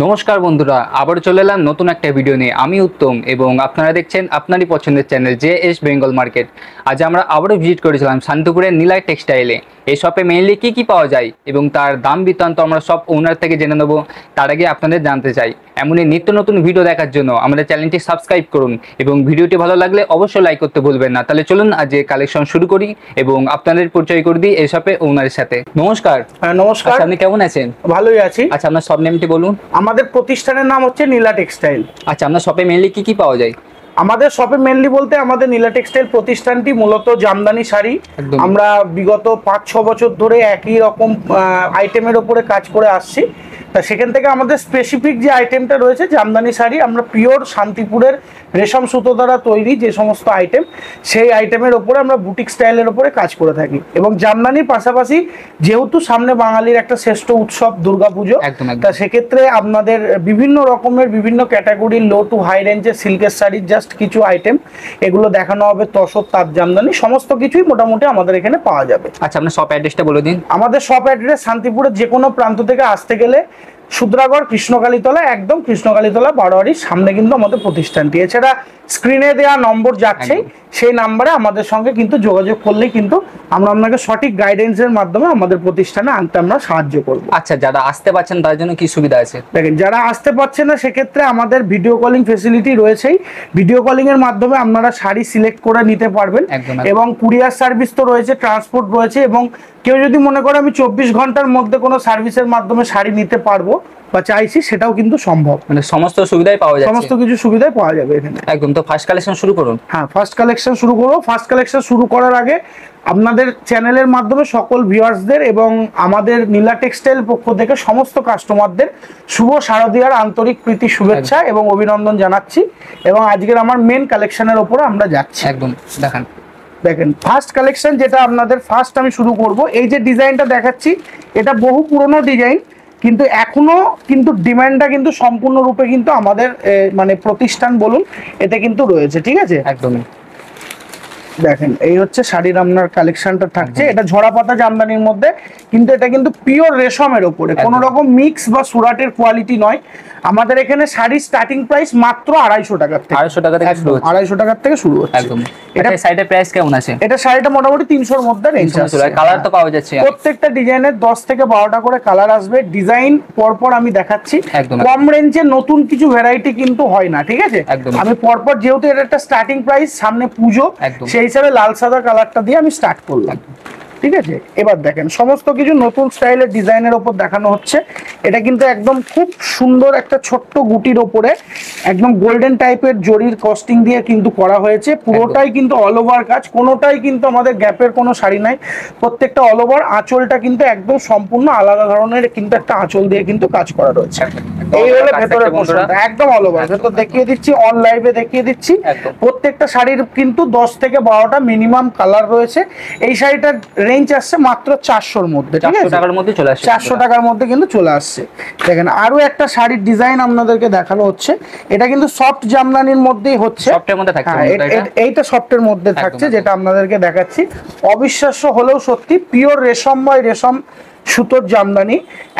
নমস্কার বন্ধুরা, আবার চলে এলাম নতুন একটা ভিডিও নিয়ে। আমি উত্তম এবং আপনারা দেখছেন আপনারই পছন্দের চ্যানেল JS বেঙ্গল মার্কেট। আজ আমরা আবারও ভিজিট করেছিলাম শান্তিপুরের নীলাই টেক্সটাইলে। এই শপে মেইনলি কী কী পাওয়া যায় এবং তার দাম বৃত্তান্ত আমরা সব ওনার থেকে জেনে নেব। তার আগে আপনাদের জানতে চাই, এমনই নিত্য নতুন ভিডিও দেখার জন্য আমাদের চ্যানেলটি সাবস্ক্রাইব করুন এবং ভিডিওটি ভালো লাগলে অবশ্যই লাইক করতে ভুলবেন না। তাহলে চলুন আজ কালেকশন শুরু করি এবং আপনাদের পরিচয় করে দিই এই শপে ওনারের সাথে। নমস্কার। নমস্কার। আচ্ছা, আপনি কেমন আছেন? ভালোই আছি। আচ্ছা, আপনার শপ নেমটি বলুন। আমাদের প্রতিষ্ঠানের নাম হচ্ছে নীলা টেক্সটাইল। আচ্ছা, আপনার শপে মেইনলি কি কি পাওয়া যায়? আমাদের শপে মেনলি বলতে আমাদের নীলা টেক্সটাইল প্রতিষ্ঠানটি মূলত জামদানি শাড়ি। আমরা বিগত 5-6 বছর ধরে একই রকম আইটেমের ওপরে কাজ করে আসছি। তা সেখান থেকে আমাদের স্পেসিফিক যে আইটেমটা রয়েছে জামদানি শাড়ি, আমরা পিওর শান্তিপুরের রেশম সুতো দ্বারা তৈরি যে সমস্ত আইটেম, সেই আইটেমের ওপরে আমরা বুটিক স্টাইলের ওপরে কাজ করে থাকি। এবং জামদানির পাশাপাশি যেহেতু সামনে বাঙালির একটা শ্রেষ্ঠ উৎসব দুর্গাপুজো, তা সেক্ষেত্রে আপনাদের বিভিন্ন রকমের বিভিন্ন ক্যাটাগরির লো টু হাই রেঞ্জের সিল্কের শাড়ির জাস্ট কিছু আইটেম এগুলো দেখানো হবে। তসর, তাঁত জামদানি সমস্ত কিছুই মোটামুটি আমাদের এখানে পাওয়া যাবে। আচ্ছা, আপনার শপ অ্যাড্রেসটা বলে দিন। আমাদের শপ অ্যাড্রেস শান্তিপুরের যে কোনো প্রান্ত থেকে আসতে গেলে সুদ্রাগড় কৃষ্ণকালীতলা, একদম কৃষ্ণকালীতলা বারোয়ারির সামনে কিন্তু আমাদের প্রতিষ্ঠানটি। এছাড়া স্ক্রিনে দেওয়া নম্বর যাচ্ছেই, সেই নাম্বারে আমাদের সঙ্গে কিন্তু যোগাযোগ করলেই কিন্তু আমরা আপনাকে সঠিক গাইডেন্সের মাধ্যমে আমাদের প্রতিষ্ঠানে আনতে আমরা সাহায্য করব। আচ্ছা, যারা আসতে পারছেন তার জন্য কি সুবিধা আছে? দেখেন, যারা আসতে পারছেন না সেক্ষেত্রে আমাদের ভিডিও কলিং ফেসিলিটি রয়েছেই। ভিডিও কলিং এর মাধ্যমে আপনারা শাড়ি সিলেক্ট করে নিতে পারবেন এবং কুরিয়ার সার্ভিস তো রয়েছে, ট্রান্সপোর্ট রয়েছে। এবং কেউ যদি মনে করে আমি 24 ঘন্টার মধ্যে কোনো সার্ভিসের মাধ্যমে শাড়ি নিতে পারবো বা চাইছি, সেটাও কিন্তু সম্ভব। মানে সমস্ত সুবিধাই পাওয়া যায়, সমস্ত কিছু সুবিধাই পাওয়া যাবে এখানে। একদম। তো ফার্স্ট কালেকশন শুরু করুন। হ্যাঁ, ফার্স্ট কালেকশন শুরু করবো। ফার্স্ট কালেকশন শুরু করার আগে আপনাদের চ্যানেলের মাধ্যমে সকল ভিউয়ার্সদের এবং আমাদের নীলা টেক্সটাইল পক্ষ থেকে সমস্ত কাস্টমারদের শুভ শারদীয়ার আন্তরিক প্রীতি শুভেচ্ছা এবং অভিনন্দন জানাচ্ছি। এবং আজকের আমার মেন কালেকশনের ওপরে আমরা যাচ্ছি। একদম দেখান। দেখেন, ফার্স্ট কালেকশন যেটা আপনাদের ফার্স্ট আমি শুরু করব, এই যে ডিজাইনটা দেখাচ্ছি এটা বহু পুরনো ডিজাইন, কিন্তু এখনো কিন্তু ডিমান্ডটা কিন্তু সম্পূর্ণরূপে কিন্তু আমাদের মানে প্রতিষ্ঠান বলুন এতে কিন্তু রয়েছে। ঠিক আছে, একদমই। দেখেন, এই হচ্ছে শাড়ির আপনার কালেকশনটা থাকছে। এটা ঝরা পাতা জামদানির মধ্যে, কিন্তু এটা কিন্তু পিওর রেশমের ওপরে, কোনো রকম মিক্স বা সুরাটের কোয়ালিটি নয়। আমাদের এখানে শাড়ি স্টার্টিং প্রাইস মাত্র 250 টাকা থেকে। 250 টাকা থেকে শুরু হচ্ছে। 250 টাকা থেকে শুরু হচ্ছে। একদম। এটা সাইডের প্রাইস কেমন আছে? এটা শাড়িটা মোটামুটি 300 এর মধ্যে রেঞ্জ আছে। কালার তো পাওয়া যাচ্ছে। প্রত্যেকটা ডিজাইনের 10 থেকে 12টা করে কালার আসবে। ডিজাইন পরপর আমি দেখাচ্ছি। কম রেঞ্জে নতুন কিছু ভ্যারাইটি কিন্তু হয় না। ঠিক আছে, আমি পরপর যেহেতু এটা একটা স্টার্টিং প্রাইস, সামনে পুজো, সেই হিসাবে লাল সাদা কালারটা দিয়ে আমি স্টার্ট করলাম। ঠিক আছে, এবার দেখেন সমস্ত কিছু নতুন স্টাইলের ডিজাইনের ওপর দেখানো হচ্ছে। এটা কিন্তু একদম খুব সুন্দর একটা ছোট্ট গুটির ওপরে একদম গোল্ডেন টাইপের জরির কস্টিং দিয়ে কিন্তু করা হয়েছে। পুরোটাই কিন্তু অল ওভার কাজ, কোনোটাই কিন্তু আমাদের গ্যাপের কোনো শাড়ি নাই। প্রত্যেকটা অল ওভার। আঁচলটা কিন্তু একদম সম্পূর্ণ আলাদা ধরনের কিন্তু একটা আঁচল দিয়ে কিন্তু কাজ করা রয়েছে। এই হলো ভেতরের পোর্শনটা, একদম অল ওভার। ভেতর দেখিয়ে দিচ্ছি, অন লাইভে দেখিয়ে দিচ্ছি। প্রত্যেকটা শাড়ির কিন্তু 10 থেকে 12টা মিনিমাম কালার রয়েছে। এই শাড়িটার রেঞ্জ আসছে মাত্র 400-র মধ্যে। 400 টাকার মধ্যে চলে আসছে। 400 টাকার মধ্যে কিন্তু চলে আসছে। দেখেন, আরো একটা শাড়ির ডিজাইন আপনাদেরকে দেখানো হচ্ছে। এটা কিন্তু সফট জামদানির মধ্যেই হচ্ছে। সফটের মধ্যে থাকছে। এইটা সফটের মধ্যে থাকছে, যেটা আপনাদেরকে দেখাচ্ছি। অবিশ্বাস্য হলেও সত্যি, পিওর রেশম বাই রেশম সুতোর জামদানি।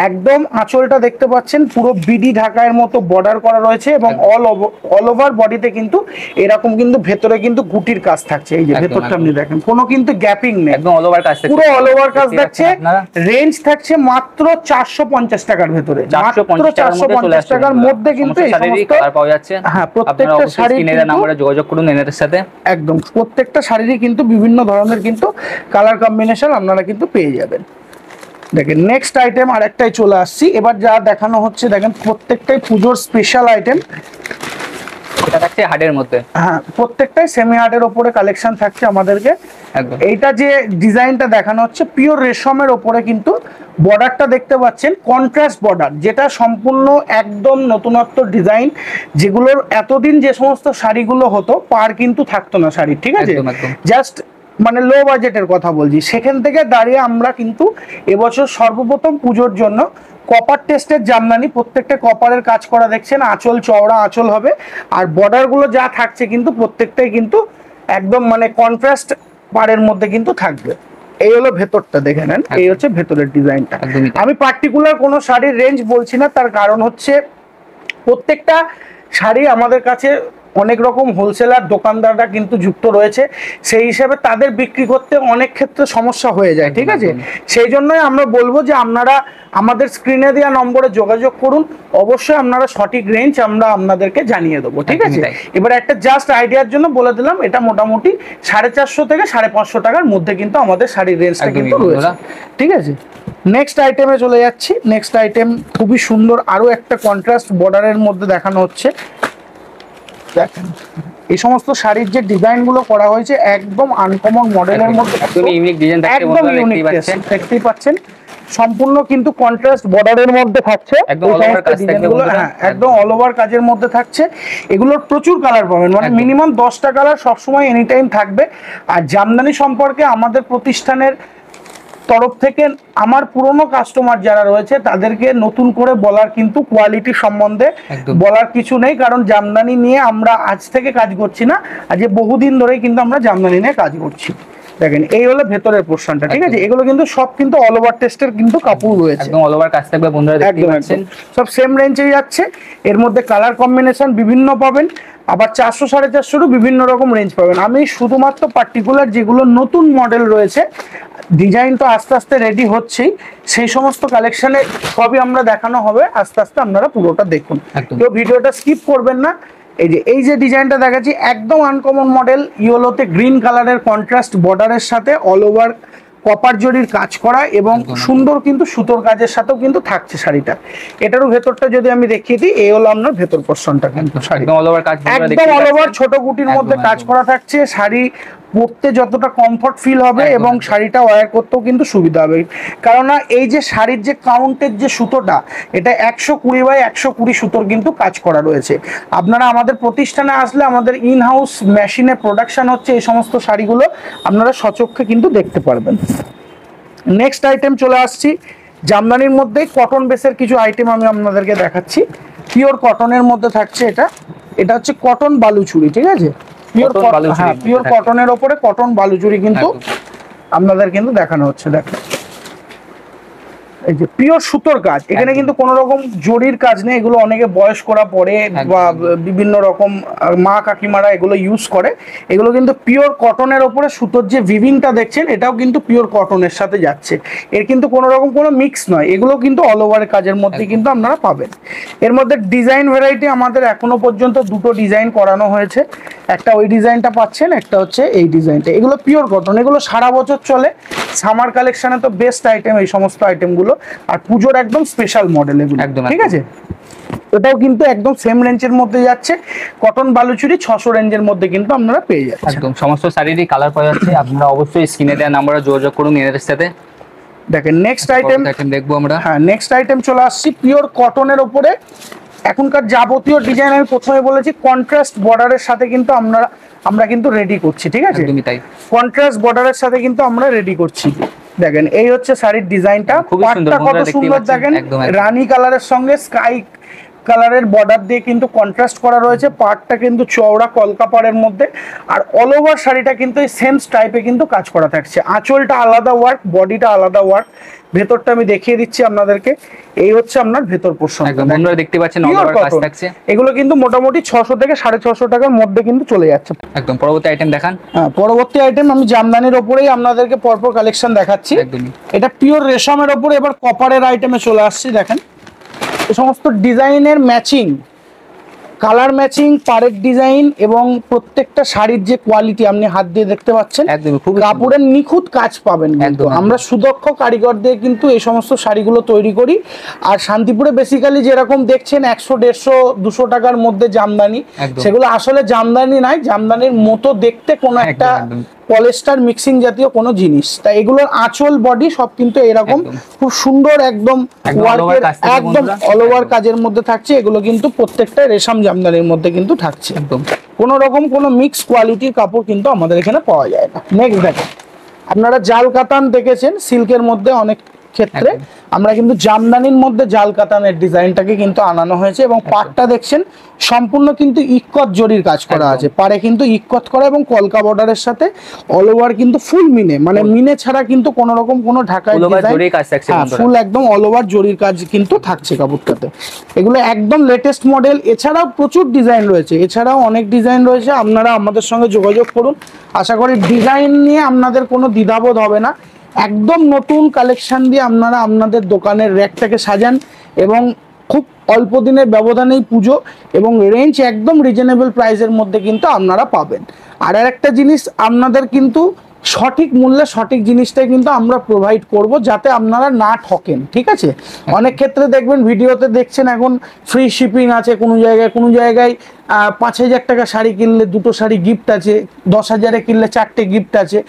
একদম আঁচলটা দেখতে পাচ্ছেন পুরো বিডি ঢাকার মতো বর্ডার করা রয়েছে এবং অল ওভার বডিতে কিন্তু এরকম কিন্তু ভেতরে কিন্তু গুটির কাজ থাকছে। এই যে ভেতরটা আপনি দেখেন, কোনো কিন্তু গ্যাপিং নেই, একদম অল ওভার কাজ, পুরো অল ওভার কাজ থাকছে। রেঞ্জ থাকছে মাত্র 450 টাকার ভেতরে, মাত্র 450 টাকার মধ্যে কিন্তু এই সমস্ত কালার পাওয়া যাচ্ছে। হ্যাঁ, প্রত্যেকটা শাড়ির নাম্বারে যোগাযোগ করুন এনাদের সাথে। একদম প্রত্যেকটা শাড়িরই কিন্তু বিভিন্ন ধরনের কিন্তু কালার কম্বিনেশন আপনারা কিন্তু পেয়ে যাবেন। দেখেন, নেক্সট আইটেম আরেকটাই চলে আসছি। এবার যা দেখানো হচ্ছে দেখেন, প্রত্যেকটাই পুজোর স্পেশাল আইটেম। এটা থাকছে হার্ডের মধ্যে। হ্যাঁ, প্রত্যেকটাই সেমি হার্ডের ওপরে কালেকশন থাকছে আমাদেরকে। এইটা যে ডিজাইনটা দেখানো হচ্ছে পিওর রেশমের ওপরে, কিন্তু বর্ডারটা দেখতে পাচ্ছেন কন্ট্রাস্ট বর্ডার, যেটা সম্পূর্ণ একদম নতুনত্ব ডিজাইন। যেগুলোর এতদিন যে সমস্ত শাড়িগুলো হতো পার কিন্তু থাকতো না শাড়ি। ঠিক আছে, জাস্ট মানে লো বাজেটের কথা বলছি। সেখান থেকে দাঁড়িয়ে আমরা কিন্তু এবছর সর্বপ্রথম পুজোর জন্য কপার টেস্টের জামদানি, প্রত্যেকটা কপারের কাজ করা দেখছেন। আঁচল চওড়া আঁচল হবে, আর বর্ডারগুলো যা থাকছে কিন্তু প্রত্যেকটাই কিন্তু একদম মানে কন্ট্রাস্ট পাড়ের মধ্যে কিন্তু থাকবে। এই হলো ভেতরটা, দেখে নেন। এই হচ্ছে ভেতরের ডিজাইনটা। আমি পার্টিকুলার কোনো শাড়ির রেঞ্জ বলছি না, তার কারণ হচ্ছে প্রত্যেকটা শাড়ি আমাদের কাছে অনেক রকম হোলসেলার দোকানদাররা কিন্তু যুক্ত রয়েছে, সেই হিসাবে তাদের বিক্রি করতে অনেক ক্ষেত্রে সমস্যা হয়ে যায়, ঠিক আছে? সেই জন্যই আমরা বলবো যে আপনারা আমাদের স্ক্রিনে দেওয়া নম্বরে যোগাযোগ করুন, অবশ্যই আপনারা সঠিক রেঞ্জ আমরা আপনাদেরকে জানিয়ে দেবো, ঠিক আছে? এবার একটা জাস্ট আইডিয়ার জন্য বলে দিলাম, এটা মোটামুটি 450 থেকে 550 টাকার মধ্যে কিন্তু আমাদের শাড়ির রেঞ্জটা কিন্তু রয়েছে, ঠিক আছে? নেক্সট আইটেমে চলে যাচ্ছি। নেক্সট আইটেম খুবই সুন্দর, আরো একটা কন্ট্রাস্ট বর্ডারের মধ্যে দেখানো হচ্ছে। দেখেন এই সমস্ত শাড়ির যে ডিজাইন গুলো করা হয়েছে একদম আনকমন মডেলের মধ্যে, একদম ইউনিক ডিজাইন, দেখতেই পাচ্ছেন সম্পূর্ণ কিন্তু কন্ট্রাস্ট বর্ডারের মধ্যে থাকছে, একদম অল ওভার কাজের মধ্যে থাকছে। এগুলোর প্রচুর কালার পাবেন, মানে মিনিমাম 10টা কালার সবসময় এনি টাইম থাকবে। আর জামদানি সম্পর্কে আমাদের প্রতিষ্ঠানের তরফ থেকে আমার পুরনো কাস্টমার যারা রয়েছে তাদেরকে নতুন করে বলার কিন্তু কোয়ালিটি সম্বন্ধে বলার কিছু নেই, কারণ জামদানি নিয়ে আমরা আজ থেকে কাজ করছি না, আজ বহুদিন ধরেই কিন্তু আমরা জামদানি নিয়ে কাজ করছি। দেখেন এই হলো ভেতরের পোরশনটা, ঠিক আছে? এগুলো কিন্তু সব কিন্তু অল ওভার টেস্টের কিন্তু কাপড় রয়েছে, একদম অল ওভার কাজ থাকবে বন্ধুরা, দেখতে পাচ্ছেন সব সেম রেঞ্জেই যাচ্ছে। এর মধ্যে কালার কম্বিনেশন বিভিন্ন পাবেন, আবার 400 450 বিভিন্ন রকম রেঞ্জ পাবেন। আমি শুধুমাত্র পার্টিকুলার যেগুলো নতুন মডেল রয়েছে, ডিজাইন তো আস্তে আস্তে রেডি হচ্ছেই, সেই সমস্ত কালেকশনে সবই আমরা দেখানো হবে আস্তে আস্তে, আপনারা পুরোটা দেখুন, কেউ ভিডিওটা স্কিপ করবেন না। এই যে ডিজাইনটা দেখাচ্ছি একদম আনকমন মডেল, ইয়েলোতে গ্রিন কালারের কন্ট্রাস্ট বর্ডারের সাথে অল ওভার কপার জরির কাজ করা এবং সুন্দর কিন্তু সুতোর কাজের সাথেও কিন্তু থাকছে শাড়িটা। এটারও ভেতরটা যদি আমি দেখিয়ে দিই, এই হলো আপনার ভেতর পোরশনটা, কিন্তু শাড়ি একদম অল ওভার ছোট গুটির মধ্যে কাজ করা থাকছে। শাড়ি পরতে যতটা কমফর্ট ফিল হবে এবং শাড়িটা ওয়্যার করতেও কিন্তু সুবিধা হবে, কারণ এই যে শাড়ির যে কাউন্টের যে সুতোটা, এটা 120 বাই 120 সুতোর কিন্তু কাজ করা রয়েছে। আপনারা আমাদের প্রতিষ্ঠানে আসলে আমাদের ইন হাউস মেশিনে প্রোডাকশন হচ্ছে এই সমস্ত শাড়িগুলো আপনারা সচক্ষে কিন্তু দেখতে পারবেন। নেক্সট আইটেম চলে আসছি জামদানির মধ্যে কটন বেসের কিছু আইটেম আমি আপনাদেরকে দেখাচ্ছি। পিওর কটনের মধ্যে থাকছে এটা হচ্ছে কটন বালুচুরি, ঠিক আছে? পিওর কটনের উপরে কটন বালুচুরি কিন্তু আপনাদের কিন্তু দেখানো হচ্ছে। দেখেন এই যে পিওর সুতোর কাজ, এখানে কিন্তু কোনো রকম জরির কাজ নেই। এগুলো অনেকে বয়স্করা পরে বা বিভিন্ন রকম মা কাকিমারা এগুলো ইউজ করে। এগুলো কিন্তু পিওর কটনের ওপরে সুতোর যে ভিভিংটা দেখছেন, এটাও কিন্তু পিওর কটনের সাথে যাচ্ছে, এর কিন্তু কোনো রকম কোনো মিক্স নয়। এগুলো কিন্তু অল ওভার কাজের মধ্যে কিন্তু আপনারা পাবেন। এর মধ্যে ডিজাইন ভ্যারাইটি আমাদের এখনো পর্যন্ত দুটো ডিজাইন করানো হয়েছে, একটা ওই ডিজাইনটা পাচ্ছেন, একটা হচ্ছে এই ডিজাইনটা। এগুলো পিওর কটন, এগুলো সারা বছর চলে। সামার কালেকশনে তো বেস্ট আইটেম এই সমস্ত আইটেমগুলো, আর পুজোর একদম স্পেশাল মডেল এগুলো, ঠিক আছে? এটাও কিন্তু একদম সেম রেঞ্জের মধ্যে যাচ্ছে, কটন বালুচুরি 600 রেঞ্জের মধ্যে কিন্তু আপনারা পেয়ে যাচ্ছেন। একদম সমস্ত শাড়িরই কালার পাওয়া যাচ্ছে, আপনারা অবশ্যই স্ক্রিনে দেওয়া নম্বরে যোগাযোগ করুন এর সাথে। দেখেন নেক্সট আইটেম দেখবো আমরা। হ্যাঁ, নেক্সট আইটেম চলে আসছি পিওর কটনের উপরে। এখনকার যাবতীয় ডিজাইন আমি প্রথমে বলেছি কন্ট্রাস্ট বর্ডারের সাথে কিন্তু আমরা কিন্তু রেডি করছি, ঠিক আছে? তাই কন্ট্রাস্ট বর্ডারের সাথে কিন্তু আমরা রেডি করছি। দেখেন এই হচ্ছে শাড়ির ডিজাইনটা, পাটটা কত সুন্দর, দেখেন রানী কালারের সঙ্গে স্কাই কালারের বর্ডার দিয়ে কিন্তু কন্ট্রাস্ট করা রয়েছে। পাটটা কিন্তু চওড়া কলকাপাড়ের মধ্যে, আর অল ওভার শাড়িটা কিন্তু এই সেম টাইপে কিন্তু কাজ করা থাকছে। আঁচলটা আলাদা ওয়ার্ক, বডিটা আলাদা ওয়ার্ক। ভেতরটা আমি দেখিয়ে দিচ্ছি আপনাদেরকে, এই হচ্ছে আপনার ভেতর পোরশন, বন্ধুরা দেখতে পাচ্ছেন অল ওভার কাজ থাকছে। এগুলো কিন্তু মোটামুটি 600 থেকে 650 টাকার মধ্যে কিন্তু চলে যাচ্ছে। একদম পরবর্তী আইটেম দেখান। হ্যাঁ, পরবর্তী আইটেম আমি জামদানির উপরেই আপনাদেরকে পরপর কালেকশন দেখাচ্ছি। এটা পিওর রেশমের উপরে, এবার কপারের আইটেমে চলে আসছি। দেখেন এই সমস্ত ডিজাইনের ম্যাচিং, কালার ম্যাচিং, পাড়ের ডিজাইন এবং প্রত্যেকটা শাড়ির যে কোয়ালিটি আপনি হাত দিয়ে দেখতে পাচ্ছেন, কাপড়ের নিখুঁত কাজ পাবেন। আমরা সুদক্ষ কারিগর দিয়ে কিন্তু এই সমস্ত শাড়িগুলো তৈরি করি। আর শান্তিপুরে বেসিক্যালি যেরকম দেখছেন 100, 150, 200 টাকার মধ্যে জামদানি, সেগুলো আসলে জামদানি নয়, জামদানির মতো দেখতে কোনো একটা পলিস্টার মিক্সিং জাতীয় কোনো জিনিস। তাই এগুলোর আঁচল বডি সব কিন্তু এরকম খুব সুন্দর একদম ওয়ার্কের একদম অল ওভার কাজের মধ্যে থাকছে। এগুলো কিন্তু প্রত্যেকটা রেশম জামদানির মধ্যে কিন্তু থাকছে, একদম কোনো রকম কোনো মিক্স কোয়ালিটির কাপড় কিন্তু আমাদের এখানে পাওয়া যায় না। নেক্সট দেখেন, আপনারা জাল কাতান দেখেছেন, সিল্কের মধ্যে অনেক ক্ষেত্রে আমরা কিন্তু জামদানির মধ্যে জাল কাতানের ডিজাইনটাকে কিন্তু আনানো হয়েছে এবং পাড়টা দেখছেন সম্পূর্ণ কিন্তু ইক্কত জরির কাজ করা আছে, পাড়ে কিন্তু ইক্কত করা এবং কলকা বর্ডারের সাথে অল ওভার কিন্তু ফুল মিনে, মানে মিনে ছাড়া কিন্তু কোনো রকম কোনো ঢাকায় ডিজাইন, ফুল একদম অল ওভার জরির কাজ কিন্তু থাকছে কাপড়টাতে। এগুলো একদম লেটেস্ট মডেল। এছাড়াও প্রচুর ডিজাইন রয়েছে, এছাড়াও অনেক ডিজাইন রয়েছে, আপনারা আমাদের সঙ্গে যোগাযোগ করুন। আশা করি ডিজাইন নিয়ে আপনাদের কোনো দ্বিধাবোধ হবে না। একদম নতুন কালেকশন দিয়ে আপনারা আপনাদের দোকানের র্যাকটাকে সাজান এবং খুব অল্প দিনের ব্যবধানেই পুজো এবং রেঞ্জ একদম রিজনেবল প্রাইসের মধ্যে কিন্তু আপনারা পাবেন। আর একটা জিনিস, আপনাদের কিন্তু সঠিক মূল্যে সঠিক জিনিসটাই কিন্তু আমরা প্রোভাইড করব, যাতে আপনারা না ঠকেন, ঠিক আছে? অনেক ক্ষেত্রে দেখবেন ভিডিওতে দেখছেন এখন ফ্রি শিপিং আছে কোনো জায়গায় 5,000 টাকা শাড়ি কিনলে 2টো শাড়ি গিফট আছে, 10,000-এ কিনলে 4টে গিফট আছে।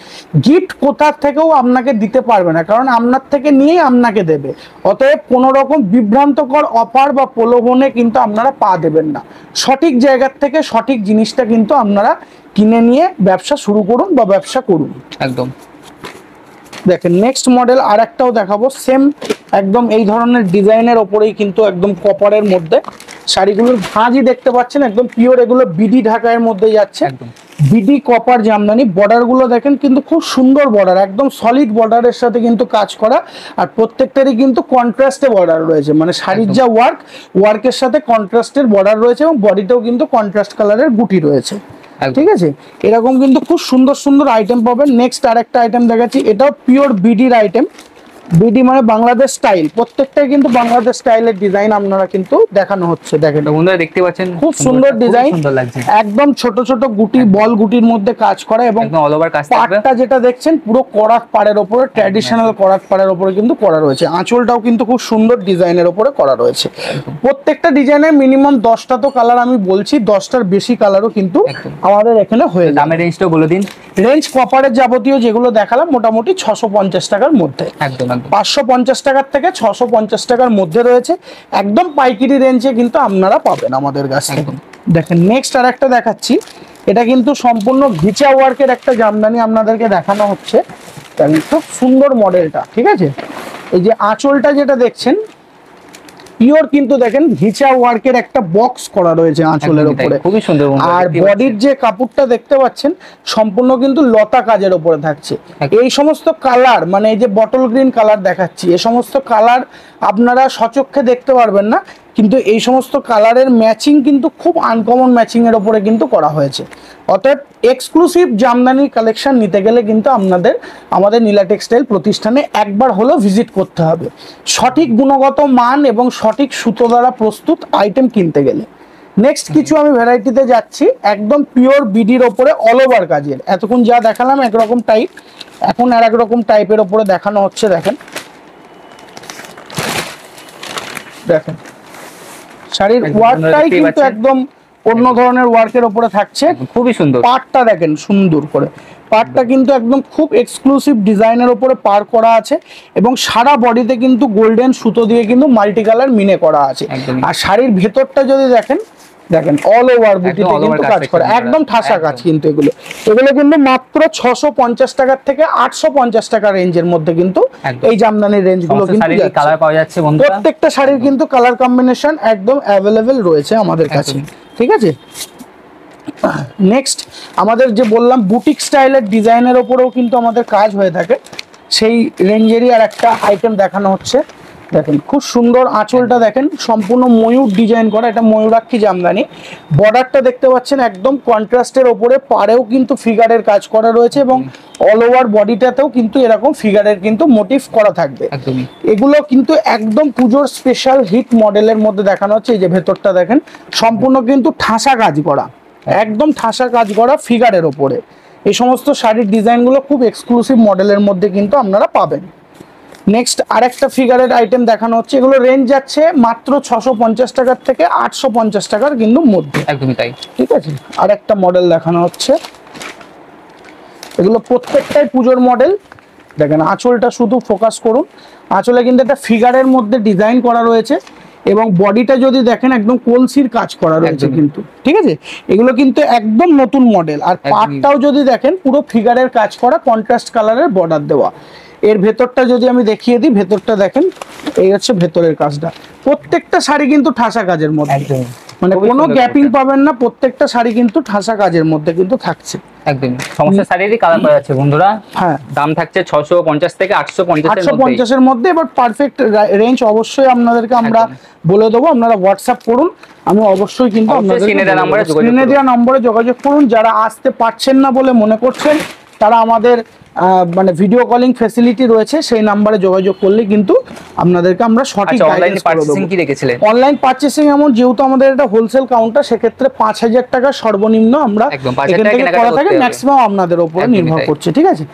গিফট কোথার থেকেও আপনাকে দিতে পারবে না, কারণ আপনার থেকে নিয়েই আপনাকে দেবে। অতএব কোনো রকম বিভ্রান্তকর অফার বা প্রলোভনে কিন্তু আপনারা পা দেবেন না। সঠিক জায়গার থেকে সঠিক জিনিসটা কিন্তু আপনারা কিনে নিয়ে ব্যবসা শুরু করুন বা ব্যবসা করুন। একদম দেখেন নেক্সট মডেল আর একটাও দেখাবো, সেম একদম এই ধরনের ডিজাইনের ওপরেই কিন্তু একদম কপারের মধ্যে শাড়িগুলোর ভাঁজই দেখতে পাচ্ছেন, একদম পিওর এগুলো বিডি ঢাকার মধ্যে যাচ্ছে, বিডি কপার জামদানি। বর্ডার গুলো দেখেন কিন্তু খুব সুন্দর বর্ডার, একদম সলিড বর্ডারের সাথে কিন্তু কাজ করা, আর প্রত্যেকটারই কিন্তু কন্ট্রাস্টে বর্ডার রয়েছে, মানে শাড়ির যা ওয়ার্কের সাথে কন্ট্রাস্টের বর্ডার রয়েছে এবং বডিটাও কিন্তু কন্ট্রাস্ট কালারের গুটি রয়েছে, ঠিক আছে? এরকম কিন্তু খুব সুন্দর সুন্দর আইটেম পাবেন। নেক্সট আরেকটা আইটেম দেখাচ্ছি, এটাও পিওর বিডির আইটেম। বিডি মানে বাংলাদেশ স্টাইল, প্রত্যেকটাই কিন্তু বাংলাদেশ স্টাইলের ডিজাইন আপনারা কিন্তু দেখানো হচ্ছে। দেখেন বন্ধুরা দেখতে পাচ্ছেন খুব সুন্দর ডিজাইন, একদম ছোট ছোট গুটি বল গুটির মধ্যে কাজ করা এবং অল ওভার কাজ থাকবে। পাড়টা যেটা দেখছেন পুরো করাত পাড়ের উপরে, ট্র্যাডিশনাল করাত পাড়ের উপরে কিন্তু করা রয়েছে। আঁচলটাও কিন্তু খুব সুন্দর ডিজাইনের উপরে করা রয়েছে। প্রত্যেকটা ডিজাইনের মিনিমাম 10টা তো কালার আমি বলছি, 10টার বেশি কালারও কিন্তু আমাদের এখানে হয়ে যায়। দামের রেঞ্জটা বলে দিন। রেঞ্জ কপারের যাবতীয় যেগুলো দেখালাম মোটামুটি 650 টাকার মধ্যে, একদম 550 টাকার থেকে 650 টাকার মধ্যে রয়েছে, একদম পাইকারি রেঞ্জে কিন্তু আপনারা পাবেন আমাদের কাছে। দেখেন নেক্সট আর একটা দেখাচ্ছি, এটা কিন্তু সম্পূর্ণ ঘিচা ওয়ার্কের একটা জামদানি আপনাদেরকে দেখানো হচ্ছে। খুব সুন্দর মডেলটা, ঠিক আছে? এই যে আঁচলটা যেটা দেখছেন পিওর কিন্তু দেখেন ঘিচা ওয়ার্কের একটা বক্স করা রয়েছে আঁচলের উপরে, খুবই সুন্দর। আর বডির যে কাপড়টা দেখতে পাচ্ছেন সম্পূর্ণ কিন্তু লতা কাজের উপরে থাকছে। এই সমস্ত কালার, মানে এই যে বটল গ্রিন কালার দেখাচ্ছি, এই সমস্ত কালার আপনারা সচক্ষে দেখতে পারবেন না, কিন্তু এই সমস্ত কালারের ম্যাচিং কিন্তু খুব আনকমন ম্যাচিং এর উপরে কিন্তু করা হয়েছে। অর্থাৎ এক্সক্লুসিভ জামদানির কালেকশন নিতে গেলে কিন্তু আমাদের নীলা টেক্সটাইল প্রতিষ্ঠানে একবার হলেও ভিজিট করতে হবে, সঠিক গুণগত মান এবং সঠিক সুতো দ্বারা প্রস্তুত আইটেম কিনতে গেলে। নেক্সট কিছু আমি ভ্যারাইটিতে যাচ্ছি, একদম পিওর বিডির ওপরে অল ওভার কাজের। এতক্ষণ যা দেখালাম একরকম টাইপ, এখন আর একরকম টাইপের ওপরে দেখানো হচ্ছে। দেখেন দেখেন শাড়ির ওয়ার্কটাই কিন্তু একদম অন্য ধরনের ওয়ার্কের উপরে থাকছে, খুবই সুন্দর। পাড়টা দেখেন সুন্দর করে, পাড়টা কিন্তু একদম খুব এক্সক্লুসিভ ডিজাইনের উপরে পার করা আছে এবং সারা বডিতে কিন্তু গোল্ডেন সুতো দিয়ে কিন্তু মাল্টি কালার মিনে করা আছে। আর শাড়ির ভেতরটা যদি দেখেন অল ওভার বুটিতে কিন্তু কাজ করে, একদম ঠাসা কাজ। কিন্তু এগুলো কিন্তু মাত্র 650 টাকার থেকে 850 টাকা রেঞ্জের মধ্যে কিন্তু এই জামদানির রেঞ্জগুলো কিন্তু কালার পাওয়া যাচ্ছে। প্রত্যেকটা শাড়ির কিন্তু কালার কম্বিনেশন একদম অ্যাভেলেবেল রয়েছে আমাদের কাছে, ঠিক আছে? নেক্সট আমাদের যে বললাম বুটিক স্টাইলের ডিজাইনের ওপরেও কিন্তু আমাদের কাজ হয়ে থাকে, সেই রেঞ্জেরই আর একটা আইটেম দেখানো হচ্ছে। দেখেন খুব সুন্দর আঁচলটা, দেখেন সম্পূর্ণ ময়ূর ডিজাইন করা, এটা ময়ূরাক্ষী জামদানি। বর্ডারটা দেখতে পাচ্ছেন একদম কন্ট্রাস্টের ওপরে, পাড়েও কিন্তু ফিগারের কাজ করা রয়েছে এবং অল ওভার বডিটাতেও কিন্তু এরকম ফিগারের কিন্তু মোটিভ করা থাকবে। এগুলো কিন্তু একদম পুজোর স্পেশাল হিট মডেলের মধ্যে দেখানো হচ্ছে। এই যে ভেতরটা দেখেন সম্পূর্ণ কিন্তু ঠাসা কাজ করা, একদম ঠাসা কাজ করা ফিগারের ওপরে। এই সমস্ত শাড়ির ডিজাইনগুলো খুব এক্সক্লুসিভ মডেলের মধ্যে কিন্তু আপনারা পাবেন। নেক্সট আরেকটা ফিগারের আইটেম দেখানো হচ্ছে, এগুলো রেঞ্জ যাচ্ছে মাত্র 650 টাকার থেকে 850 টাকার কিন্তু মধ্যে, একদমই তাই, ঠিক আছে? আরেকটা মডেল দেখানো হচ্ছে, এগুলো প্রত্যেকটাই পুজোর মডেল। দেখেন আঁচলটা শুধু ফোকাস করুন, আঁচলে কিন্তু একটা ফিগারের মধ্যে ডিজাইন করা রয়েছে এবং বডিটা যদি দেখেন একদম কলসির কাজ করা রয়েছে কিন্তু, ঠিক আছে? এগুলো কিন্তু একদম নতুন মডেল। আর পাড়টাও যদি দেখেন পুরো ফিগারের কাজ করা, কন্ট্রাস্ট কালারের বর্ডার দেওয়া। এর ভেতরটা যদি আমি দেখিয়ে দিই, ভেতরটা দেখেন, এই হচ্ছে ভেতরের কাজটা। প্রত্যেকটা শাড়ি কিন্তু ঠাসা কাজের মধ্যে, মানে কোনো গ্যাপিং পাবেন না, প্রত্যেকটা শাড়ি কিন্তু ঠাসা কাজের মধ্যে কিন্তু থাকছে। একদম সমস্ত শাড়িরই কালার পাওয়া যাচ্ছে বন্ধুরা। হ্যাঁ, দাম থাকছে 650 থেকে 850 এর মধ্যে। এবার পারফেক্ট রেঞ্জ অবশ্যই আপনাদেরকে আমরা বলে দেবো, আপনারা হোয়াটসঅ্যাপ করুন, আমি অবশ্যই কিন্তু আপনাদের স্ক্রিনে দেওয়া নম্বরে যোগাযোগ করুন। যারা আসতে পারছেন না বলে মনে করছেন, তারা আমাদের মানে ভিডিও কলিং ফ্যাসিলিটি রয়েছে, সেই নাম্বারে যোগাযোগ করলে কিন্তু আপনাদেরকে আমরা সঠিক গাইডেন্স করে দেব। কি রেখেছিলেন অনলাইন পারচেসিং এমন, যেহেতু আমাদের এটা হোলসেল কাউন্টার, সেক্ষেত্রে 5000 টাকা সর্বনিম্ন আমরা এখান থেকে করা থাকে, ম্যাক্সিমাম আপনাদের উপরে নির্ভর করছে। ঠিক আছে,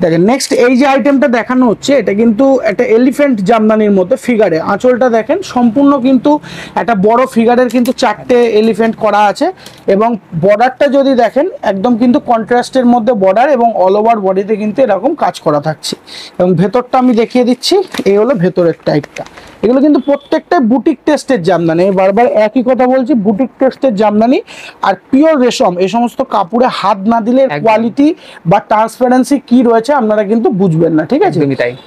দেখেন নেক্সট এই যে আইটেমটা দেখানো হচ্ছে, এটা কিন্তু একটা এলিফ্যান্ট জামদানির মধ্যে ফিগারে, আঁচলটা দেখেন সম্পূর্ণ কিন্তু একটা বড় ফিগারের কিন্তু 4টে এলিফ্যান্ট করা আছে, এবং বর্ডারটা যদি দেখেন একদম কিন্তু কন্ট্রাস্টের মধ্যে বর্ডার, এবং অল ওভার বডিতে কিন্তু এরকম কাজ করা থাকছে। এবং ভেতরটা আমি দেখিয়ে দিচ্ছি, এই হলো ভেতরের টাইপটা। এগুলো কিন্তু প্রত্যেকটা বুটিক টেস্টের জামদানি, বারবার একই কথা বলছি, বুটিক টেস্টের জামদানি আর পিওর রেশম। এই সমস্ত কাপড়ে হাত না দিলে কোয়ালিটি বা ট্রান্সপারেন্সি কি রয়েছে আপনারা কিন্তু বুঝবেন না। ঠিক আছে,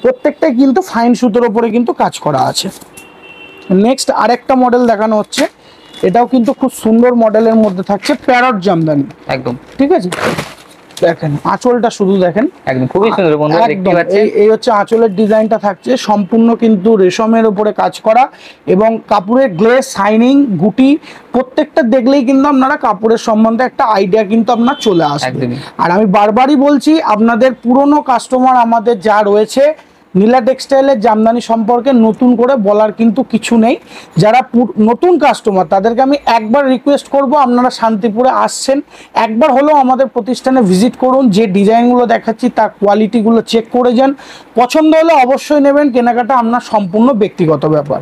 প্রত্যেকটাই কিন্তু ফাইন সুতোর উপরে কিন্তু কাজ করা আছে। নেক্সট আরেকটা মডেল দেখানো হচ্ছে, এটাও কিন্তু খুব সুন্দর মডেলের মধ্যে থাকছে, প্যারট জামদানি একদম। ঠিক আছে, দেখেন আঁচলটা শুধু দেখেন, একদম খুবই সুন্দর বন্ধুরা, দেখতে পাচ্ছেন এই হচ্ছে আঁচলের ডিজাইনটা থাকছে, সম্পূর্ণ কিন্তু রেশমের উপরে কাজ করা, এবং কাপড়ের গ্লেজ, শাইনিং, গুটি প্রত্যেকটা দেখলেই কিন্তু আপনারা কাপড়ের সম্বন্ধে একটা আইডিয়া কিন্তু আপনার চলে আসবে। আর আমি বারবারই বলছি, আপনাদের পুরনো কাস্টমার আমাদের যা রয়েছে নীলা টেক্সটাইলের জামদানি সম্পর্কে নতুন করে বলার কিন্তু কিছু নেই। যারা নতুন কাস্টমার তাদেরকে আমি একবার রিকোয়েস্ট করব, আপনারা শান্তিপুরে আসছেন, একবার হলেও আমাদের প্রতিষ্ঠানে ভিজিট করুন, যে ডিজাইনগুলো দেখাচ্ছি তার কোয়ালিটিগুলো চেক করে যান, পছন্দ হলে অবশ্যই নেবেন, কেনাকাটা আপনার সম্পূর্ণ ব্যক্তিগত ব্যাপার।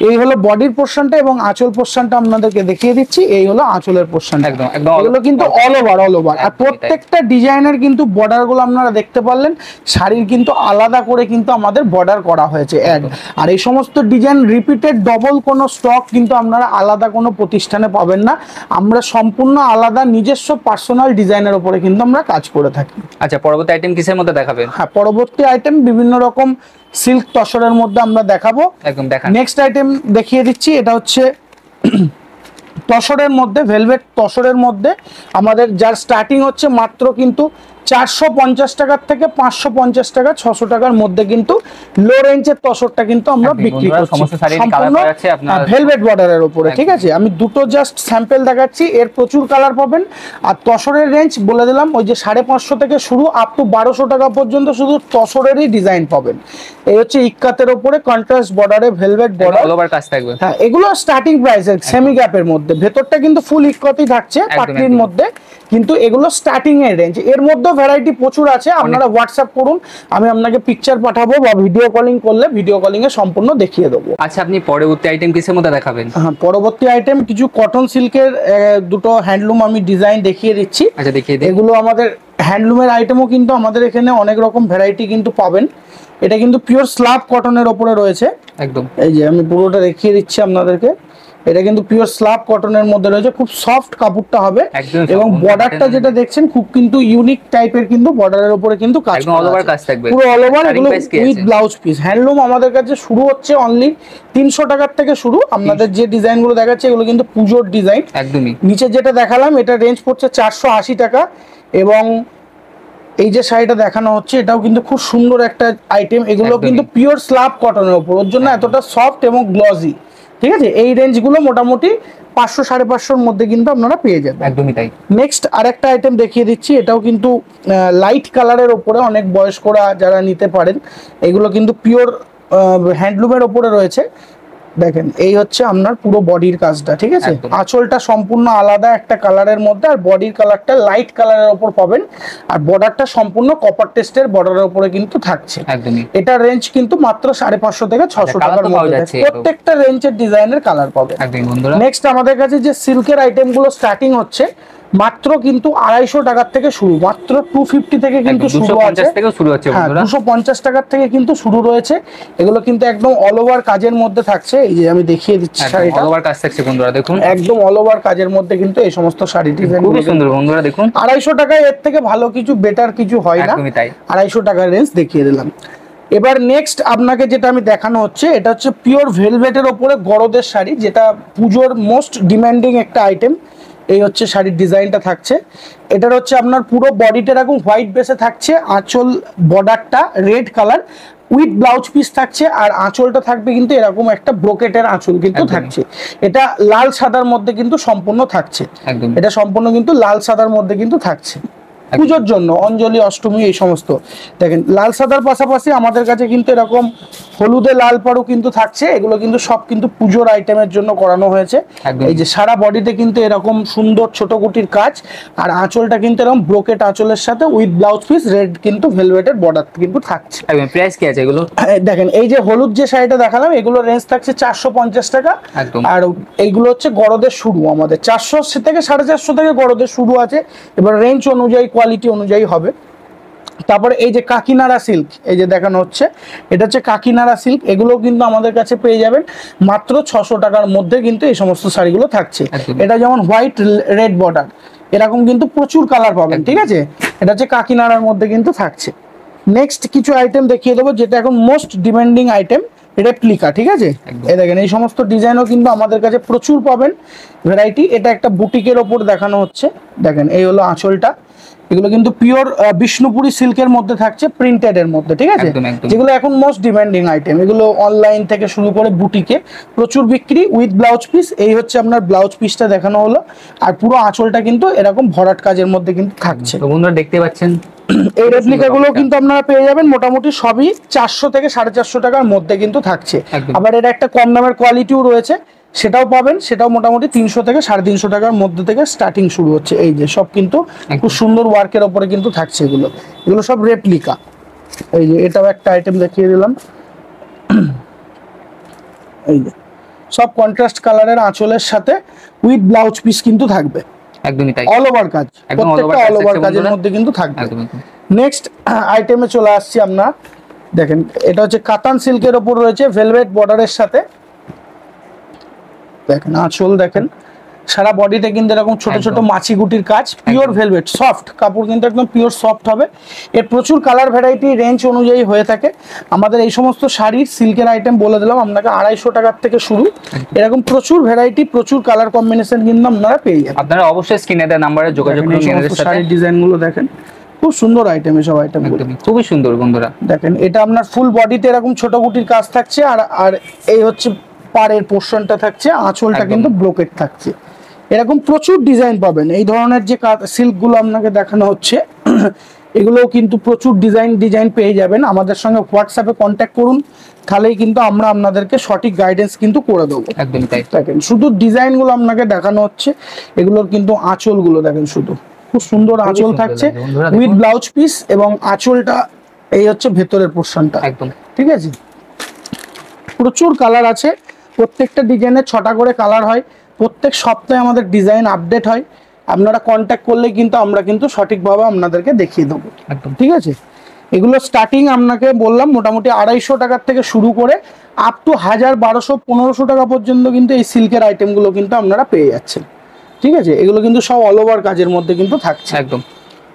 এই হলো বডির পোর্শনটা, এবং আঁচল পোর্শনটা আপনাদেরকে দেখিয়ে দিচ্ছি, এই হলো আঁচলের পোর্শন। এগুলো কিন্তু অল ওভার, আর প্রত্যেকটা ডিজাইনের কিন্তু বর্ডারগুলো আপনারা দেখতে পারলেন, শাড়ির কিন্তু আলাদা করে কিন্তু আমাদের বর্ডার করা হয়েছে অ্যাড। আর এই সমস্ত ডিজাইন রিপিটেড ডবল কোনো স্টক কিন্তু আপনারা আলাদা কোনো প্রতিষ্ঠানে পাবেন না, আমরা সম্পূর্ণ আলাদা নিজস্ব পার্সোনাল ডিজাইনের উপরে কিন্তু আমরা কাজ করে থাকি। আচ্ছা, পরবর্তী আইটেম কিসের মধ্যে দেখাবেন? হ্যাঁ, পরবর্তী আইটেম বিভিন্ন রকম সিল্ক তসরের মধ্যে আমরা দেখাবো। একদম দেখান। নেক্সট আইটেম দেখিয়ে দিচ্ছি, এটা হচ্ছে তসরের মধ্যে, ভেলভেট তসরের মধ্যে আমাদের যার স্টার্টিং হচ্ছে মাত্র কিন্তু 450 টাকার থেকে 550 টাকা, 600 টাকার মধ্যে কিন্তু লো রেঞ্জের তসরটা কিন্তু আমরা বিক্রি করছি, সম্পূর্ণ ভেলভেট বর্ডারের উপরে। ঠিক আছে, আমি দুটো জাস্ট স্যাম্পল দেখাচ্ছি, এর প্রচুর কালার পাবেন। আর তসরের রেঞ্জ বলে দিলাম, ওই যে 550 থেকে শুরু আপ টু 1200 টাকা পর্যন্ত শুধু তসরেরই ডিজাইন পাবেন। এই হচ্ছে ইক্কাতের উপরে কন্ট্রাস্ট বর্ডারে ভেলভেট বর্ডার, অল ওভার কাজ থাকবে। হ্যাঁ, এগুলো স্টার্টিং প্রাইসের সেমি গ্যাপের মধ্যে, ভেতরটা কিন্তু ফুল ইক্কাতই থাকছে পাটলির মধ্যে, কিন্তু এগুলো স্টার্টিং এর রেঞ্জ। এর মধ্যে ভ্যারাইটি প্রচুর আছে, আপনারা হোয়াটসঅ্যাপ করুন, আমি আপনাকে পিকচার পাঠাবো, বা ভিডিও কলিং করলে ভিডিও কলিং এ সম্পূর্ণ দেখিয়ে দেবো। আচ্ছা, আপনি পরবর্তী আইটেম কিসের মধ্যে দেখাবেন? হ্যাঁ, পরবর্তী আইটেম কিছু কটন সিল্কের দুটো হ্যান্ডলুম আমি ডিজাইন দেখিয়ে দিচ্ছি। আচ্ছা, দেখিয়ে দিন। এগুলো আমাদের হ্যান্ডলুমের আইটেমও কিন্তু আমাদের এখানে অনেক রকম ভ্যারাইটি কিন্তু পাবেন। এটা কিন্তু পিওর স্ল্যাব কটনের উপরে রয়েছে একদম, এই যে আমি পুরোটা দেখিয়ে দিচ্ছি আপনাদেরকে। এটা কিন্তু পিওর স্ল্যাব কটনের মধ্যে রয়েছে, খুব সফট কাপড়টা হবে, এবং বর্ডারটা যেটা দেখছেন খুব কিন্তু ইউনিক টাইপের কিন্তু বর্ডারের উপরে কিন্তু কাজ করা আছে, অল ওভার কাজ থাকবে, পুরো অল ওভার। এগুলো উইথ ব্লাউজ পিস। হ্যান্ডলুম আমাদের কাছে শুরু হচ্ছে অনলি 300 টাকার থেকে শুরু। আপনাদের যে ডিজাইনগুলো দেখাচ্ছে এগুলো কিন্তু পুজোর ডিজাইন একদমই। নিচে যেটা দেখালাম এটা রেঞ্জ পড়ছে 480 টাকা, এবং এই যে শাড়িটা দেখানো হচ্ছে এটাও কিন্তু খুব সুন্দর একটা আইটেম। এগুলো কিন্তু পিওর স্ল্যাব কটনের উপর, ওর জন্য এতটা সফট এবং গ্লজি। ঠিক আছে, এই রেঞ্জগুলো মোটামুটি 500 550 মধ্যে কিন্তু আপনারা পেয়ে যাবেন, একদমই তাই। নেক্সট আরেকটা আইটেম দেখিয়ে দিচ্ছি, এটাও কিন্তু লাইট কালারের উপরে, অনেক বয়স্করা যারা নিতে পারেন, এগুলো কিন্তু পিওর হ্যান্ডলুমের উপরে রয়েছে। দেখেন এই হচ্ছে আপনার পুরো বডির কাজটা। ঠিক আছে, আঁচলটা সম্পূর্ণ আলাদা একটা কালারের মধ্যে, আর বডির কালারটা লাইট কালারের উপর পাবেন, আর বর্ডারটা সম্পূর্ণ কপার টেস্টের বর্ডারের উপরে কিন্তু থাকছে একদমই। এটার রেঞ্জ কিন্তু মাত্র 550 থেকে 600 টাকার মধ্যে, প্রত্যেকটা রেঞ্জের ডিজাইনের কালার পাবেন একদম বন্ধুরা। নেক্সট আমাদের কাছে যে সিল্কের আইটেমগুলো স্টার্টিং হচ্ছে মাত্র কিন্তু 250 টাকার থেকে শুরু, মাত্র 250 থেকে কিন্তু শুরু আছে, 250 টাকার থেকে কিন্তু শুরু রয়েছে। এগুলো কিন্তু একদম অল ওভার কাজের মধ্যে থাকছে, এই যে আমি দেখিয়ে দিচ্ছি শাড়িটা, অল ওভার কাজ থাকছে বন্ধুরা, দেখুন একদম অল ওভার কাজের মধ্যে কিন্তু এই সমস্ত শাড়ি ডিজাইন খুবই সুন্দর বন্ধুরা, দেখুন 250 টাকায় এর থেকে ভালো কিছু বেটার কিছু হয় না, একদমই তাই। 250 টাকার রেঞ্জ দেখিয়ে দিলাম। এবার নেক্সট আপনাকে যেটা আমি দেখানো হচ্ছে, এটা হচ্ছে পিওর ভেলভেটের ওপরে গরদের শাড়ি, যেটা পুজোর মোস্ট ডিমান্ডিং একটা আইটেম। এই হচ্ছে শাড়ির ডিজাইনটা থাকছে। এটার হচ্ছে আপনার পুরো বডিটা এরকম হোয়াইট বেসে থাকছে, আঁচল বর্ডারটা red colour with blouse piece থাকছে, আর আঁচলটা থাকবে কিন্তু এরকম একটা ব্রোকেটের আঁচল কিন্তু থাকছে। এটা লাল সাদার মধ্যে কিন্তু সম্পূর্ণ থাকছে, এটা সম্পূর্ণ কিন্তু লাল সাদার মধ্যে কিন্তু থাকছে পুজোর জন্য, অঞ্জলি, অষ্টমী, এই সমস্ত। দেখেন লাল সাদার পাশাপাশি আমাদের কাছে কিন্তু এরকম হলুদে লাল পাড়ও কিন্তু থাকছে। এগুলো কিন্তু সব কিন্তু পুজোর আইটেমের জন্য করানো হয়েছে। এই যে সারা বডিতে কিন্তু এরকম সুন্দর ছোট কুটির কাজ, আর আঁচলটা কিন্তু এরকম ব্রোকেট আঁচলের সাথে উইথ ব্লাউজ পিস রেড কিন্তু ভেলভেটের বর্ডার কিন্তু থাকছে। প্রাইস কি আছে এগুলো? দেখেন এই যে হলুদ যে শাড়িটা দেখালাম, এগুলো রেঞ্জ থাকছে 450 টাকা। আর এইগুলো হচ্ছে গরদের শুরু, আমাদের 400 থেকে 450 থেকে গরদের শুরু আছে। এবার রেঞ্জ অনুযায়ী কোয়ালিটি অনুযায়ী হবে। তারপরে এই যে কাকিনাড়া সিল্ক, এই যে দেখানো হচ্ছে, এটা হচ্ছে কাকিনাড়া সিল্ক। এগুলো কিন্তু আমাদের কাছে পেয়ে যাবেন মাত্র 600 টাকার মধ্যে কিন্তু এই সমস্ত শাড়িগুলো থাকছে। এটা যেমন হোয়াইট রেড বর্ডার, এরকম কিন্তু প্রচুর কালার পাবেন, ঠিক আছে। এটা হচ্ছে কাকিনাড়ার মধ্যে কিন্তু থাকছে। নেক্সট কিছু আইটেম দেখিয়ে দেবো, যেটা এখন মোস্ট ডিমান্ডিং আইটেম, রেপ্লিকা, ঠিক আছে। এই দেখেন এই সমস্ত ডিজাইনও কিন্তু আমাদের কাছে প্রচুর পাবেন, ভ্যারাইটি। এটা একটা বুটিকের ওপর দেখানো হচ্ছে, দেখেন এই হলো আঁচলটা। এগুলো কিন্তু পিওর বিষ্ণুপুরি সিল্কের মধ্যে থাকছে, প্রিন্টেড এর মধ্যে, ঠিক আছে, যেগুলো এখন মোস্ট ডিমান্ডিং আইটেম। এগুলো অনলাইন থেকে শুরু করে বুটিকে প্রচুর বিক্রি, উইথ ব্লাউজ পিস। এই হচ্ছে আপনার ব্লাউজ পিসটা দেখানো হলো, আর পুরো আঁচলটা কিন্তু এরকম ভরাট কাজের মধ্যে কিন্তু থাকছে। তো বন্ধুরা দেখতে পাচ্ছেন এই রেপ্লিকাগুলো কিন্তু আপনারা পেয়ে যাবেন মোটামুটি সবই 400 থেকে 450 টাকার মধ্যে কিন্তু থাকছে। আবার এটা একটা কম দামের কোয়ালিটিও রয়েছে, সেটাও পাবেন। সেটাও মোটামুটি 300 থেকে 350 টাকার মধ্যে থেকে স্টার্টিং শুরু হচ্ছে। এই যে সব কিন্তু খুব সুন্দর ওয়ার্কের ওপরে কিন্তু থাকছে। এগুলো এগুলো সব রেপ্লিকা। এই যে এটাও একটা আইটেম দেখিয়ে দিলাম, এই যে সব কন্ট্রাস্ট কালারের আঁচলের সাথে উইথ ব্লাউজ পিস কিন্তু থাকবে, একদমই তাই, অল ওভার কাজ, প্রত্যেকটা অল ওভার কাজের মধ্যে কিন্তু থাকবে। নেক্সট আইটেমে চলে আসছি আমরা, দেখেন এটা হচ্ছে কাতান সিল্কের ওপর রয়েছে ভেলভেট বর্ডারের সাথে। দেখেন আঁচল, দেখেন সারা বডিতে কিন্তু এরকম ছোট ছোট মাছি গুটির কাজ, পিওর ভেলভেট সফট কাপড়, কিন্তু একদম পিওর সফট হবে। এর প্রচুর কালার ভ্যারাইটি রেঞ্জ অনুযায়ী হয়ে থাকে। আমাদের এই সমস্ত শাড়ির সিল্কের আইটেম বলে দিলাম আপনাকে 250 টাকার থেকে শুরু, এরকম প্রচুর ভ্যারাইটি, প্রচুর কালার কম্বিনেশন কিন্তু আপনারা পেয়ে যাবেন। আপনারা অবশ্যই স্ক্রিনে দেওয়া নাম্বারে যোগাযোগ করুন। শাড়ির ডিজাইনগুলো দেখেন, খুব সুন্দর আইটেম, এসব আইটেম খুবই সুন্দর বন্ধুরা। দেখেন এটা আপনার ফুল বডিতে এরকম ছোট কুটির কাজ থাকছে, আর এই হচ্ছে পাড়ের পোর্শনটা থাকছে, আঁচলটা কিন্তু ব্রোকেট থাকছে। এরকম প্রচুর ডিজাইন পাবেন। এই ধরনের যে সিল্কগুলো আপনাকে দেখানো হচ্ছে, এগুলোও কিন্তু প্রচুর ডিজাইন পেয়ে যাবেন। আমাদের সঙ্গে হোয়াটসঅ্যাপে কন্ট্যাক্ট করুন, তাহলেই কিন্তু আমরা আপনাদেরকে সঠিক গাইডেন্স কিন্তু করে দেবো। একদমই তাই। দেখেন শুধু ডিজাইনগুলো আপনাকে দেখানো হচ্ছে, এগুলোর কিন্তু আঁচলগুলো দেখেন, শুধু খুব সুন্দর আঁচল থাকছে উইথ ব্লাউজ পিস, এবং আঁচলটা এই হচ্ছে ভেতরের পোর্শনটা, একদম ঠিক আছে। প্রচুর কালার আছে, প্রত্যেকটা ডিজাইনের 6টা করে কালার হয়। প্রত্যেক সপ্তাহে আমাদের ডিজাইন আপডেট হয়। আপনারা কন্ট্যাক্ট করলে কিন্তু আমরা কিন্তু সঠিকভাবে আপনাদেরকে দেখিয়ে দেবো, একদম ঠিক আছে। এগুলো স্টার্টিং আপনাকে বললাম মোটামুটি 250 টাকার থেকে শুরু করে আপ টু 1000, 1200, 1500 টাকা পর্যন্ত কিন্তু এই সিল্কের আইটেমগুলো কিন্তু আপনারা পেয়ে যাচ্ছেন, ঠিক আছে। এগুলো কিন্তু সব অল ওভার কাজের মধ্যে কিন্তু থাকছে, একদম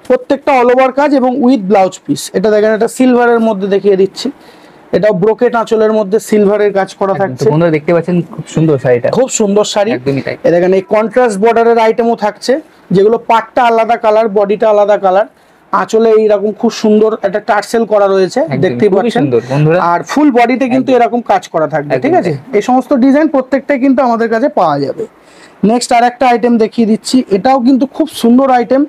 প্রত্যেকটা অল ওভার কাজ এবং উইথ ব্লাউজ পিস। এটা দেখেন, এটা সিলভারের মধ্যে দেখিয়ে দিচ্ছি, এটা ব্রোকেট আঁচলের মধ্যে সিলভারের কাজ করা থাকছে। বন্ধুরা দেখতে পাচ্ছেন খুব সুন্দর শাড়িটা, খুব সুন্দর শাড়ি, একদমই তাই। এই দেখেন এই কন্ট্রাস্ট বর্ডারের আইটেমও থাকছে, যেগুলো পাটটা আলাদা কালার, বডিটা আলাদা কালার, আঁচলে এইরকম খুব সুন্দর একটা টার্সেল করা রয়েছে, দেখতেই পাচ্ছেন। আর ফুল বডিতে কিন্তু এরকম কাজ করা থাকবে, ঠিক আছে। এই সমস্ত ডিজাইন প্রত্যেকটাই কিন্তু আমাদের কাছে পাওয়া যাবে। নেক্সট আর একটা আইটেম দেখিয়ে দিচ্ছি, এটাও কিন্তু খুব সুন্দর আইটেম,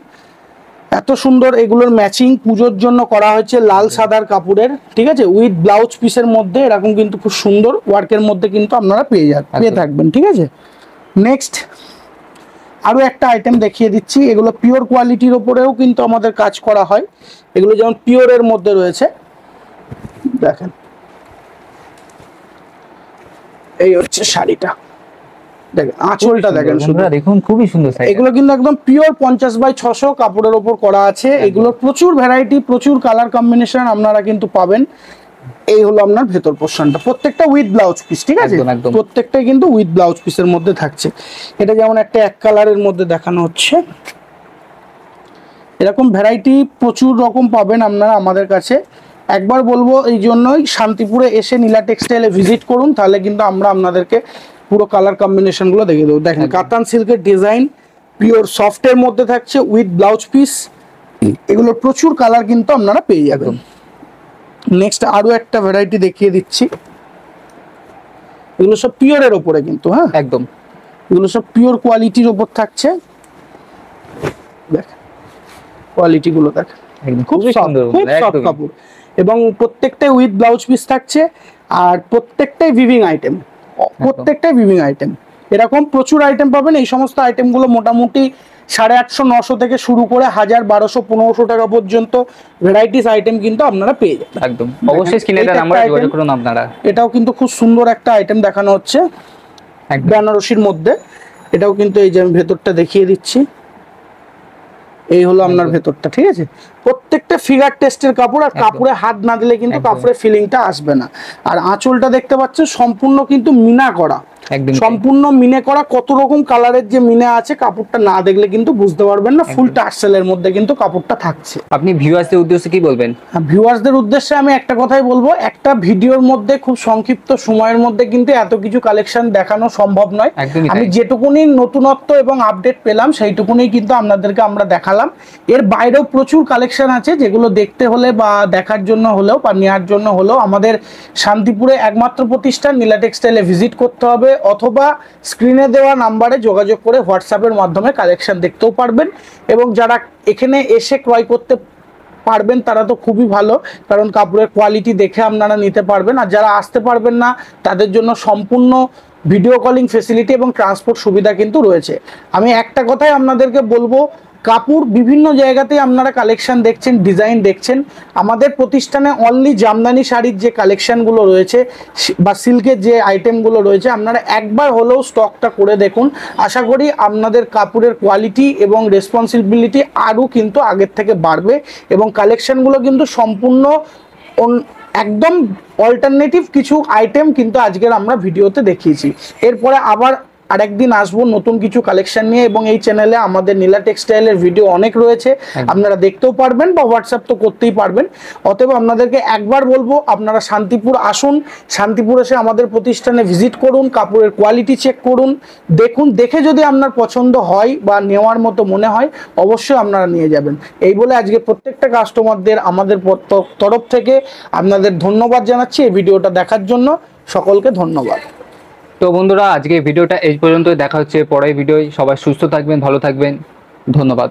এত সুন্দর। এগুলোর ম্যাচিং পুজোর জন্য করা হয়েছে লাল সাদার কাপড়ের, ঠিক আছে, উইথ ব্লাউজ পিসের মধ্যে এরকম কিন্তু খুব সুন্দর ওয়ার্কের মধ্যে কিন্তু আপনারা পেয়ে থাকবেন, ঠিক আছে। নেক্সট আরো একটা আইটেম দেখিয়ে দিচ্ছি, এগুলো পিওর কোয়ালিটির ওপরেও কিন্তু আমাদের কাজ করা হয়। এগুলো যেমন পিওরের মধ্যে রয়েছে, দেখেন এই হচ্ছে শাড়িটা, দেখেন আঁচলটা দেখেন, দেখুন খুবই সুন্দর। এগুলো কিন্তু একদম পিওর 50/600 কাপড়ের ওপর করা আছে। এগুলোর প্রচুর ভ্যারাইটি, প্রচুর কালার কম্বিনেশন আপনারা কিন্তু পাবেন। এই হলো আপনার ভেতর পোর্শনটা, প্রত্যেকটা উইথ ব্লাউজ পিস, ঠিক আছে, প্রত্যেকটাই কিন্তু উইথ ব্লাউজ পিসের মধ্যে থাকছে। এটা যেমন একটা এক কালারের মধ্যে দেখানো হচ্ছে, এরকম ভ্যারাইটি প্রচুর রকম পাবেন আপনারা আমাদের কাছে। একবার বলবো এই জন্যই শান্তিপুরে এসে নীলা টেক্সটাইলে ভিজিট করুন, তাহলে কিন্তু আমরা আপনাদেরকে পুরো কালার কম্বিনেশন গুলো দেখিয়ে দেবো। দেখেন কাতান সিল্কের ডিজাইন, পিওর সফটের মধ্যে থাকছে উইথ ব্লাউজ পিস, এগুলোর প্রচুর কালার কিন্তু আপনারা পেয়ে যাবেন। নেক্সট আরো একটা ভ্যারাইটি দেখিয়ে দিচ্ছি, এগুলো সব পিওরের ওপরে কিন্তু, হ্যাঁ একদম এগুলো সব পিওর কোয়ালিটির ওপর থাকছে। দেখেন কোয়ালিটি গুলো দেখেন, খুব সুন্দর, খুব সফট কাপড়, এবং প্রত্যেকটাই উইথ ব্লাউজ পিস থাকছে, আর প্রত্যেকটাই ভিভিং আইটেম, প্রত্যেকটাই ভিভিং আইটেম। এরকম প্রচুর আইটেম পাবেন। এই সমস্ত আইটেমগুলো মোটামুটি 850-900 থেকে শুরু করে 1000, 1200-1500 টাকা পর্যন্ত ভ্যারাইটিস আইটেম কিন্তু আপনারা পেয়ে যাবেন। একদম অবশ্যই স্ক্রিনে দেওয়া নাম্বারে যোগাযোগ করুন আপনারা। এটাও কিন্তু খুব সুন্দর একটা আইটেম দেখানো হচ্ছে বেনারসির মধ্যে। এটাও কিন্তু এই যে আমি ভেতরটা দেখিয়ে দিচ্ছি, এই হলো আপনার ভেতরটা, ঠিক আছে। প্রত্যেকটা ফিগার টেস্টের কাপড়, আর কাপড়ে হাত না দিলে কিন্তু কাপড়ের ফিলিংটা আসবে না। আর আঁচলটা দেখতে পাচ্ছেন সম্পূর্ণ কিন্তু মিনা করা, সম্পূর্ণ মিনে করা। কত রকম কালারের যে মিনে আছে, কাপড়টা না দেখলে কিন্তু বুঝতে পারবেন না। ফুল টার্সেলের মধ্যে কিন্তু কাপড়টা থাকছে। আপনি ভিউয়ার্সদের উদ্দেশ্যে কি বলবেন? ভিউয়ার্সদের উদ্দেশ্যে আমি একটা কথাই বলবো, একটা ভিডিওর মধ্যে খুব সংক্ষিপ্ত সময়ের মধ্যে কিন্তু এত কিছু কালেকশন দেখানো সম্ভব নয়। আমি যেটুকুনি নতুনত্ব এবং আপডেট পেলাম সেইটুকুনি কিন্তু আপনাদেরকে আমরা দেখালাম। এর বাইরেও প্রচুর কালেকশন আছে, যেগুলো দেখতে হলে বা দেখার জন্য হলেও বা নেওয়ার জন্য হলেও আমাদের শান্তিপুরে একমাত্র প্রতিষ্ঠান নীলা টেক্সটাইলে ভিজিট করতে হবে, অথবা স্ক্রিনে দেওয়া নাম্বারে যোগাযোগ করে হোয়াটসঅ্যাপের মাধ্যমে কালেকশন দেখতেও পারবেন। এবং যারা এখানে এসে ক্রয় করতে পারবেন তারা তো খুবই ভালো, কারণ কাপড়ের কোয়ালিটি দেখে আপনারা নিতে পারবেন। আর যারা আসতে পারবেন না তাদের জন্য সম্পূর্ণ ভিডিও কলিং ফেসিলিটি এবং ট্রান্সপোর্ট সুবিধা কিন্তু রয়েছে। আমি একটা কথাই আপনাদেরকে বলবো, কাপড় বিভিন্ন জায়গাতেই আপনারা কালেকশন দেখছেন, ডিজাইন দেখছেন। আমাদের প্রতিষ্ঠানে অনলি জামদানি শাড়ির যে কালেকশনগুলো রয়েছে বা সিল্কের যে আইটেমগুলো রয়েছে, আপনারা একবার হলেও স্টকটা করে দেখুন। আশা করি আপনাদের কাপড়ের কোয়ালিটি এবং রেসপন্সিবিলিটি আরও কিন্তু আগের থেকে বাড়বে, এবং কালেকশনগুলো কিন্তু সম্পূর্ণ একদম অল্টারনেটিভ কিছু আইটেম কিন্তু আজকের আমরা ভিডিওতে দেখিয়েছি। এরপরে আবার আরেকদিন আসবো নতুন কিছু কালেকশন নিয়ে, এবং এই চ্যানেলে আমাদের নীলা টেক্সটাইলের ভিডিও অনেক রয়েছে, আপনারা দেখতেও পারবেন বা হোয়াটসঅ্যাপ তো করতেই পারবেন। অতএব আপনাদেরকে একবার বলবো, আপনারা শান্তিপুর আসুন, শান্তিপুর এসে আমাদের প্রতিষ্ঠানে ভিজিট করুন, কাপড়ের কোয়ালিটি চেক করুন, দেখুন, দেখে যদি আপনার পছন্দ হয় বা নেওয়ার মতো মনে হয় অবশ্যই আপনারা নিয়ে যাবেন। এই বলে আজকে প্রত্যেকটা কাস্টমারদের আমাদের তরফ থেকে আপনাদের ধন্যবাদ জানাচ্ছি এই ভিডিওটা দেখার জন্য। সকলকে ধন্যবাদ। তো বন্ধুরা, আজকে ভিডিওটা এই পর্যন্তই, দেখা হচ্ছে পরের ভিডিওয়। সবাই সুস্থ থাকবেন, ভালো থাকবেন, ধন্যবাদ।